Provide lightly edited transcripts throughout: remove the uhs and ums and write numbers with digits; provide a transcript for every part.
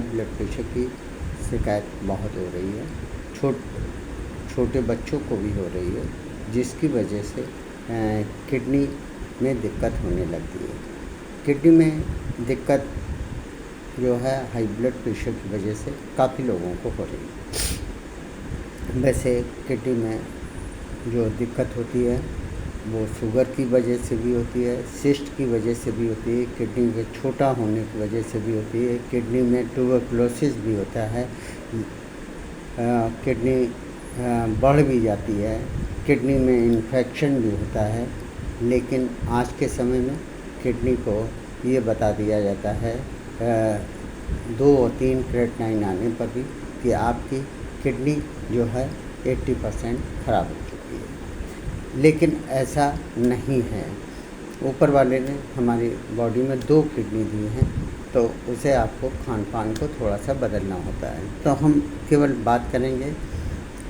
Blood pressure की शिकायत बहुत हो रही है। छोटे बच्चों को भी हो रही है, जिसकी वजह से किडनी में दिक्कत होने लगती है। किडनी में दिक्कत जो है हाई ब्लड प्रेशर की वजह से काफ़ी लोगों को हो रही है। वैसे किडनी में जो दिक्कत होती है वो शुगर की वजह से भी होती है, सिस्ट की वजह से भी होती है, किडनी के छोटा होने की वजह से भी होती है, किडनी में ट्यूबरकुलोसिस भी होता है, किडनी बढ़ भी जाती है, किडनी में इन्फेक्शन भी होता है। लेकिन आज के समय में किडनी को ये बता दिया जाता है 2 और 3 क्रेटनाइन आने पर भी कि आपकी किडनी जो है 80% ख़राब हो चुकी है। लेकिन ऐसा नहीं है। ऊपर वाले ने हमारी बॉडी में 2 किडनी दी हैं, तो उसे आपको खान पान को थोड़ा सा बदलना होता है। तो हम केवल बात करेंगे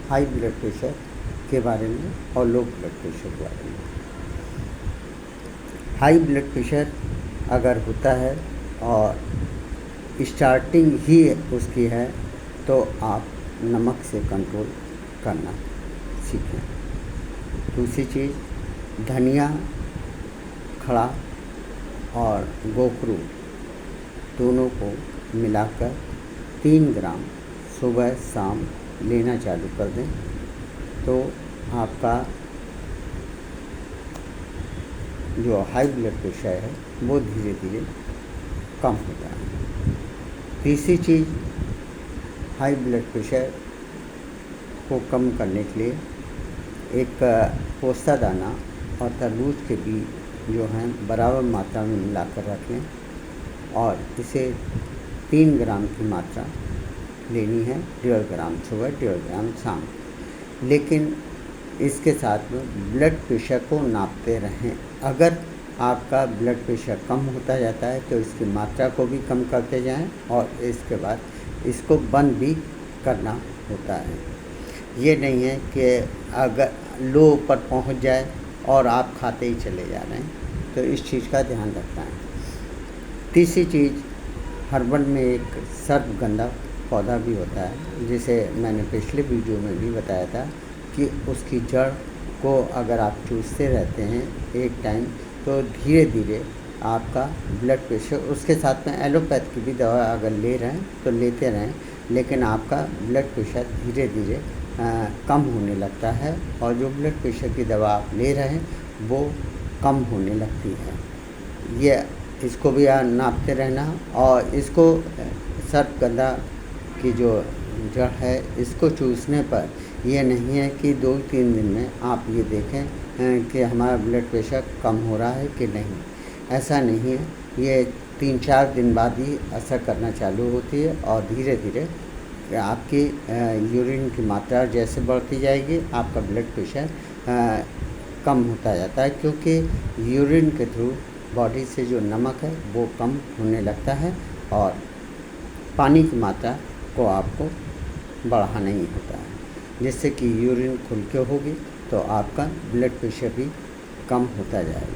हाई ब्लड प्रेशर के बारे में और लो ब्लड प्रेशर के बारे में। हाई ब्लड प्रेशर अगर होता है और स्टार्टिंग ही उसकी है, तो आप नमक से कंट्रोल करना सीखें। दूसरी चीज़, धनिया, खड़ा और गोखरू दोनों को मिलाकर 3 ग्राम सुबह शाम लेना चालू कर दें, तो आपका जो हाई ब्लड प्रेशर है वो धीरे धीरे कम होता है। तीसरी चीज़, हाई ब्लड प्रेशर को कम करने के लिए एक पोस्ता दाना और तरबूज के बीज जो हैं बराबर मात्रा में मिलाकर रख लें और इसे 3 ग्राम की मात्रा लेनी है, 1.5 ग्राम सुबह, 1.5 ग्राम शाम। लेकिन इसके साथ में ब्लड प्रेशर को नापते रहें। अगर आपका ब्लड प्रेशर कम होता जाता है तो इसकी मात्रा को भी कम करते जाएं और इसके बाद इसको बंद भी करना होता है। ये नहीं है कि अगर लो पर पहुंच जाए और आप खाते ही चले जा रहे हैं, तो इस चीज़ का ध्यान रखना है। तीसरी चीज़, हर्बल में एक सर्पगंधा पौधा भी होता है, जिसे मैंने पिछले वीडियो में भी बताया था कि उसकी जड़ को अगर आप चूसते रहते हैं एक टाइम, तो धीरे धीरे आपका ब्लड प्रेशर, उसके साथ में एलोपैथ की भी दवा अगर ले रहे हैं तो लेते रहें, लेकिन आपका ब्लड प्रेशर धीरे धीरे कम होने लगता है और जो ब्लड प्रेशर की दवा आप ले रहे हैं वो कम होने लगती है। ये इसको भी नापते रहना। और इसको सर्पगंधा की जो जड़ है, इसको चूसने पर यह नहीं है कि 2-3 दिन में आप ये देखें कि हमारा ब्लड प्रेशर कम हो रहा है कि नहीं। ऐसा नहीं है, ये 3-4 दिन बाद ही असर करना चालू होती है और धीरे धीरे आपकी यूरिन की मात्रा जैसे बढ़ती जाएगी, आपका ब्लड प्रेशर कम होता जाता है, क्योंकि यूरिन के थ्रू बॉडी से जो नमक है वो कम होने लगता है और पानी की मात्रा को आपको बढ़ाना ही होता है, जिससे कि यूरिन खुल के होगी तो आपका ब्लड प्रेशर भी कम होता जाएगा।